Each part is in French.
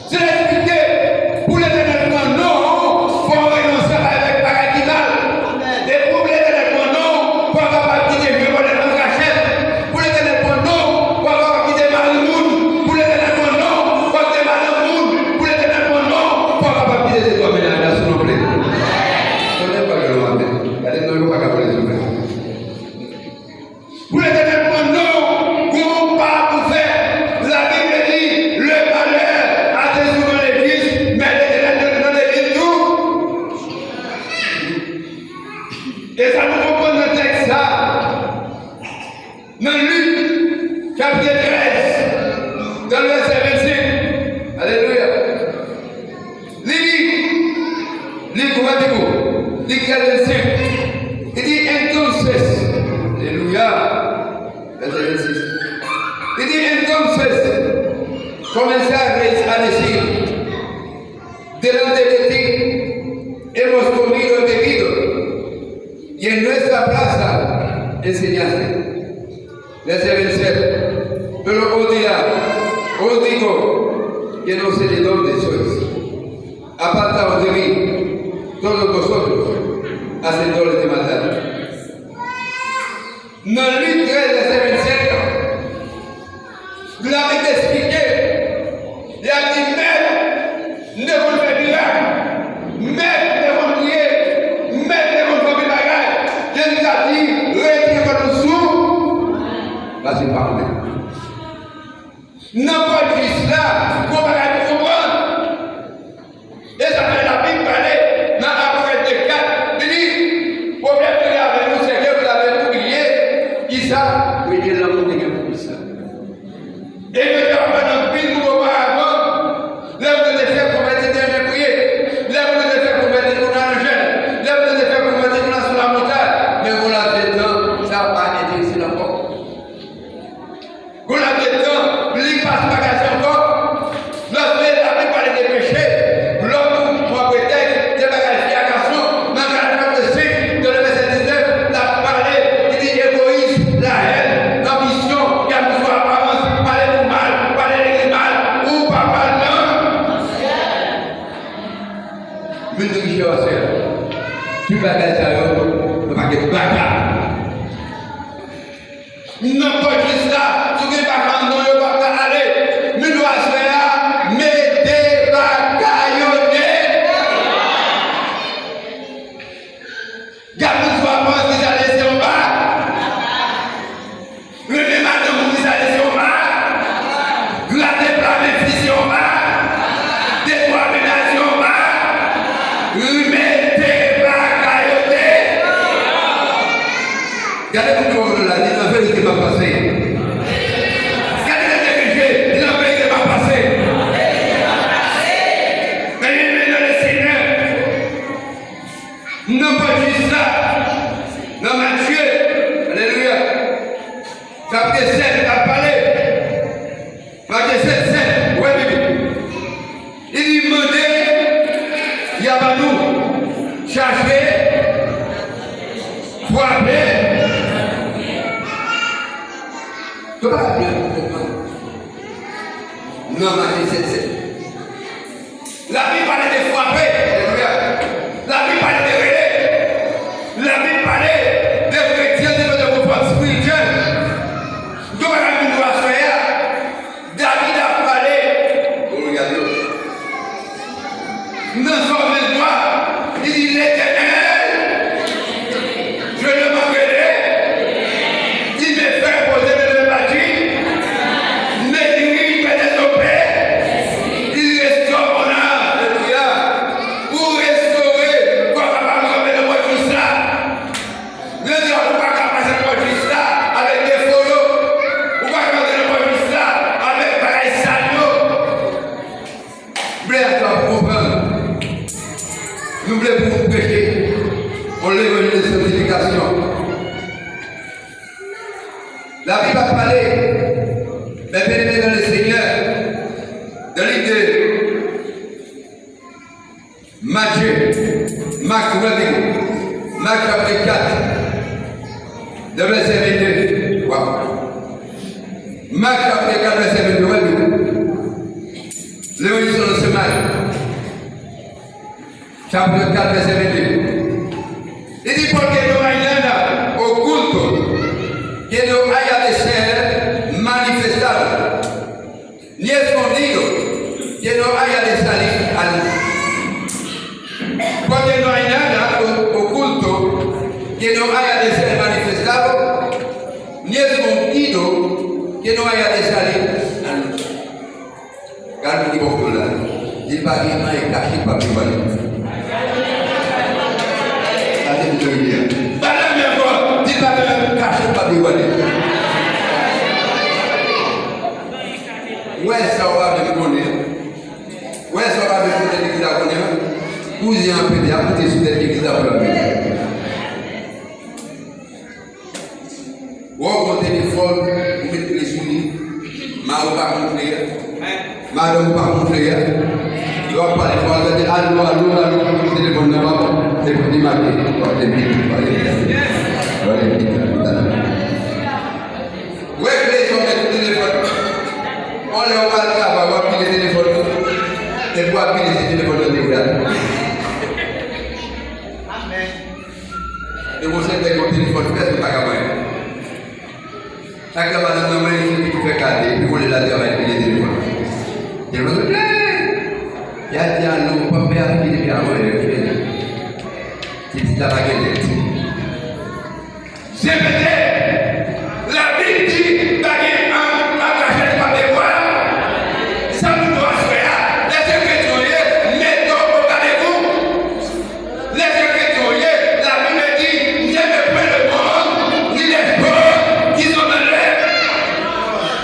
C'est l'expliquer pour l'éternel non, pour renoncer avec paraquinal. Et pour l'éternel non, pour avoir quitté le bonheur de cachette. Pour l'éternel non, pour avoir quitté Malmoun. Pour l'éternel non, pour quitter Malmoun. Pour l'éternel non, pour avoir quitté les étoiles ménagères sous nos plaies. Je ne sais pas que l'on a fait. Regardez, nous ne pouvons pas capter les hommes. Pour l'éternel non, qu'on pas pour faire. La Bible dit le malheur a été souvent l'église, mais l'éternel dans l'église tout. Et ça nous comprend dans le texte là. Dans Luc, chapitre 13, dans le verset 25. Alléluia. Lis convaincu. Lis 13, 25. Il dit entonces. Alléluia. Verset 26. Y entonces comencé a decir, delante de ti hemos comido y bebido, y en nuestra plaza enseñaste. Verset 27. Pero os digo que no sé de dónde sois. Apartaos de mí, todos vosotros, hacedores de maldad. No Luc 13, verset 27. Vous l'avez expliqué. Il a dit, même, ne vous faites rien. Même, ne vous priez. Même, ne vous faites bagage. Jésus a dit, retirez votre sou. Vas-y, parlez. Non, pas juste là, qu'on va la comprendre. Et ça fait la Bible parler dans Apocalypse 4. Il dit, problème que vous avez nous, c'est que vous avez oublié. Isa, oui, il est là, vous avez oublié ça. Et que tu as fait un film auparavant, là vous avez fait convertir des prières, là vous avez fait convertir dans le jeûne, là vous avez fait convertir sur la montagne, mais vous l'avez dit, ça n'a pas été ici encore. Vous l'avez dit, il passe pas casse encore. Lorsque la Bible parle des péchés, l'homme pour prétexte, des bagages qui à garçon, dans le verset de le verset 19, la parlé, il dit égoïsme, la haine, l'ambition, qui a besoin d'apparence. Mwen te ki chè tu bagay sa yo, le bagay bagay. Non pas juste là, tu ne vas pas non yo pas aller. Mais nous à là, mettez bagay yo de. Garde toi pas qui ça laisser en bas. Le même madame qui ça laisser en bas. La déplacement fils en bas. Des trois ménages en bas. Mettez bagayote. Regardez-vous là, il n'a pas été passé. Regardez les péchés, il n'a pas été passé. Mais il est dans le Seigneur. Non pas juste ça. Dans Matthieu, alléluia. Chapitre 7, il a parlé. Matthieu 7, 7, ouais, bébé. Il dit, demandez, il y a pas nous. Chercher, frapper. Tu vas bien comprendre. Non, Matthieu 7, 7. La Bible parlait de frapper. La Bible parlait de relais. La Bible parlait de chrétiens de votre spirituel. Tu vas bien nous David a parlé. Vous regardez. Dans son mémoire, il dit l'Éternel, je le manquerai. Il me fait poser de le bâtir, me dirige vers les opères, il restaure mon âme, alléluia, pour restaurer, pour capable de le voir tout ça. Ne sommes pas capables de voir tout ça avec des photos, ou pas capable de voir tout ça avec pareil salio. Blaise à comprendre. Nous voulons pour pécher, on l'évangile de sanctification. La Bible a parlé, mais bien dans le Seigneur, dans l'idée Matthieu, Marc chapitre 4, le verset 22. Wow. Marc chapitre 4, verset 22. L'évolution de ce mal. Chapitre 4, verset 22. Il dit porque no hay nada oculto que no haya de ser manifestado, ni escondido que no haya de salir a luz. Porque no hay nada oculto que no haya de ser manifestado, ni escondido que no haya de salir a luz. Car il faut que là, il va y avoir un cachet pas plus mal. Où est-ce qu'on va me connaître? Où est-ce qu'on va me connaître l'église à connaître? Où est-ce qu'on peut dire que c'est l'église à connaître? Où est mon téléphone? Vous mettez les souliers? Ma va montrer. Madame va montrer. Il va parler. Il va dire allô, allô, allô. Le téléphone n'a pas. C'est pour démarrer. Oui, les gens mettent le téléphone. On leur parle là, on va appuyer le téléphone. Et pour appuyer le téléphone, on dégrade. Amen. Et vous savez que le téléphone, qu'est-ce que pas capable? Chaque fois, on a une qui fait garder, puis on les a dit avec le téléphone. Et vous dites, il y a des gens qui ne peuvent pas appuyer bien avant de c'est la baguette. C'est peut-être la Bible dit baguette attaché par les voiles. Ça nous doit se faire. Les chrétiens, mettons au regardez-vous. Les chrétiens, la Bible dit n'aimez pas le monde, ni les pauvres qui sont dans l'air.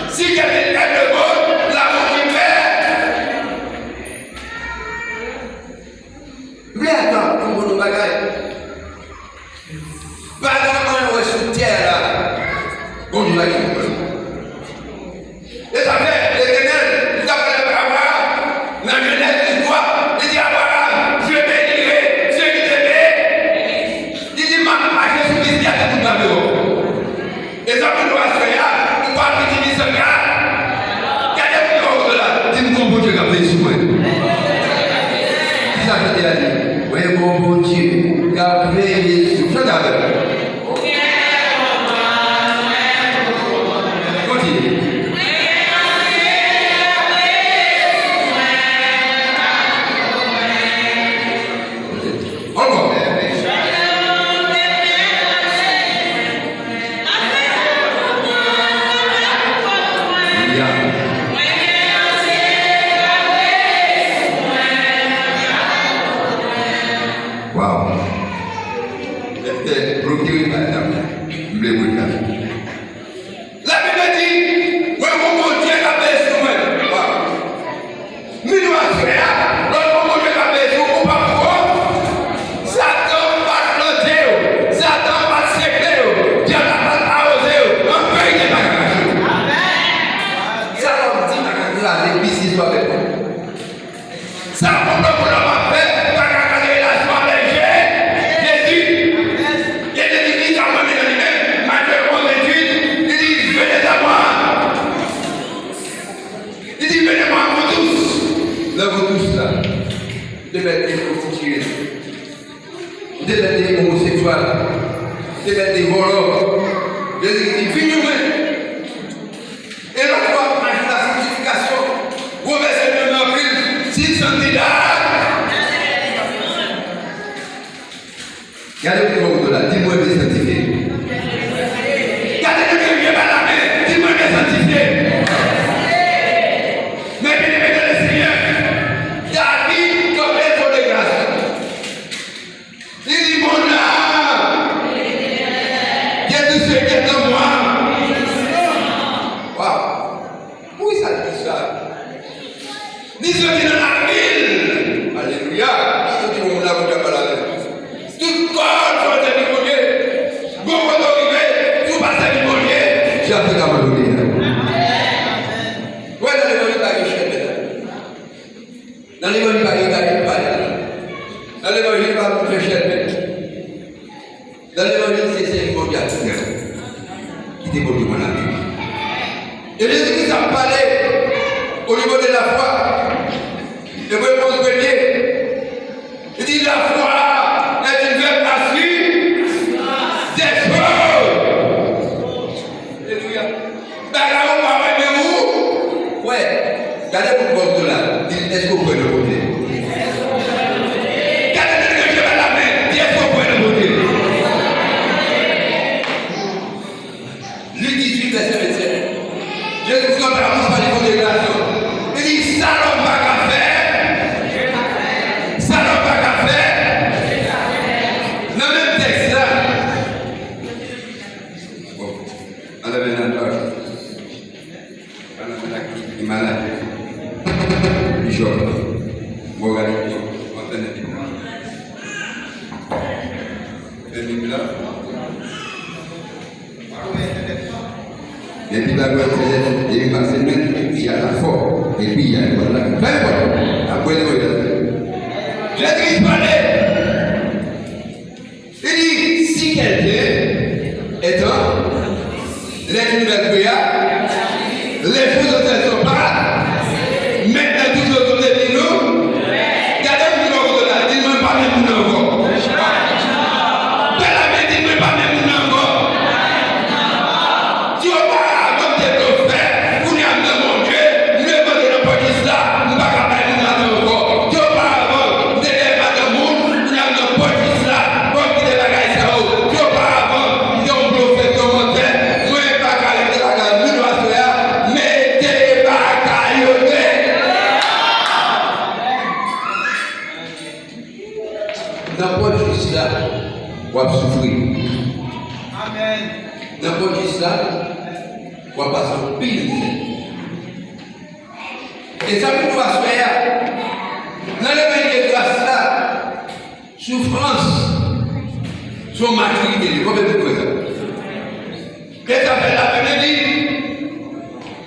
Si quelqu'un aime le monde, l'amour qui fait. Mais attends, comme vous nous bagarrez. Bonjour à tous. Les affaires, les ténèbres, ils appellent Abraham. La jeunesse, l'histoire, il dit Abraham, je bénirai ceux qui t'aimaient. Il dit, ma Jésus Christ, il y a tout le monde. Les hommes doivent se faire, on parle de Dieu, se faire. Regardez-vous au-delà, dis-moi, bon Dieu, gardez sur moi. C'est ça que je t'ai dit. Oui, bon Dieu, gardez sur moi. Je garde. Dans l'évangile, c'est mondial qui développe mon âme. Et Jésus-Christ a parlé au niveau de la foi. est-ce que vous pouvez le voter? Quand je vais la main, est-ce que vous pouvez le voter? Luc 18, verset 27. Jésus Christ par la déclaration. Il dit, ça n'en va qu'à faire. Ça n'en va qu'à faire. Dans le même texte là. Bon, on avait un autre. On avait un malade. Bishop. Bon, regardez, on t'en est là. Et là. Et puis la loi il est passé même, et puis il y a la force, et puis il y a la peu importe, après le voyage. Jésus parlait. Il dit, si quelqu'un est un, les nouvelles prières, les choses ne sont pas, maintenant tout le monde est dit nous, regardez vous nous de là, dis-moi pas même nous encore. Belle amie, dis-moi pas même nous encore. Tu vas pas. On va souffrir. Amen. N'importe qui ça, on va passer un pile. Et ça nous va se faire. Dans le pays de grâce là, souffrance, son maturité, combien de fois ça? Et ça fait l'après-midi,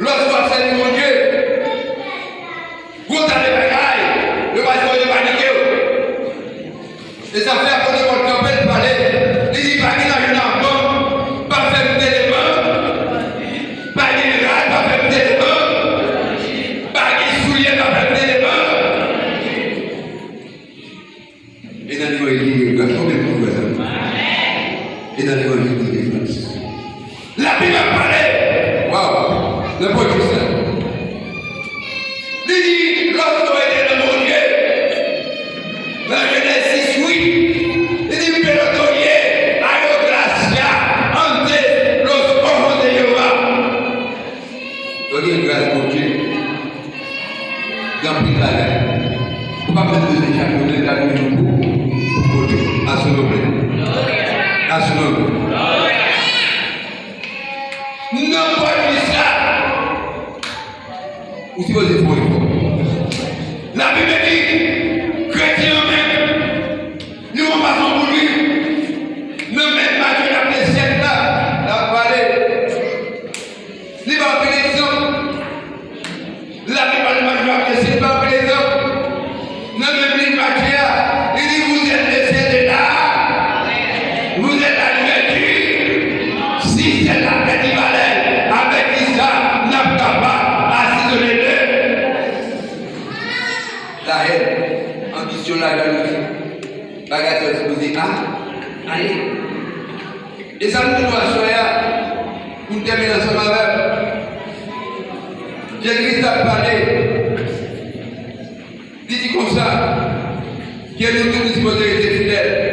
lorsqu'on observe mon Dieu, vous avez des bagailles, le bâtiment de paniquer. Et ça fait après votre campagne parler. Il dit pas qu'il a une enfant, pas faire des éléments, pas qu'il rate, pas faire des éléments, pas qu'il soulier, pas faire des éléments. Et dans l'évangile, il y a combien de fois? Et dans l'évangile, il y a France. La Bible a parlé. Waouh, n'importe qui ça. Il dit, lorsqu'on était dans mon Dieu, dans Genèse 6, 8, il dit, pelotoye, ayo gracia, ante los ojos de Jehová. Donc, il y a une grâce pour Dieu. Dans le travail. Il ne faut pas mettre de japonais dans le nouveau. À son nom. À son nom. Non, pas du ça. Ou si vous êtes fort, la Bible dit, chrétien même, nous ne passons pour lui. Nous même pas Dieu l'appelé siècle là, la parler. Il va appeler l'exemple. La Bible va appeler siècle, va appeler l'exemple. Nous même lui pas Dieu. Il dit, vous êtes les cieux de là. Vous êtes la lumière. Si c'est la paix qui valait, avec Isa, n'a pas assaisonné deux. La haine, ambition, la jalousie, bagatelle, se poser, allez. Et ça nous doit soyer, pour terminer ensemble avec. Jésus a parlé, dit comme ça, que nous tous nous supposons être fidèles.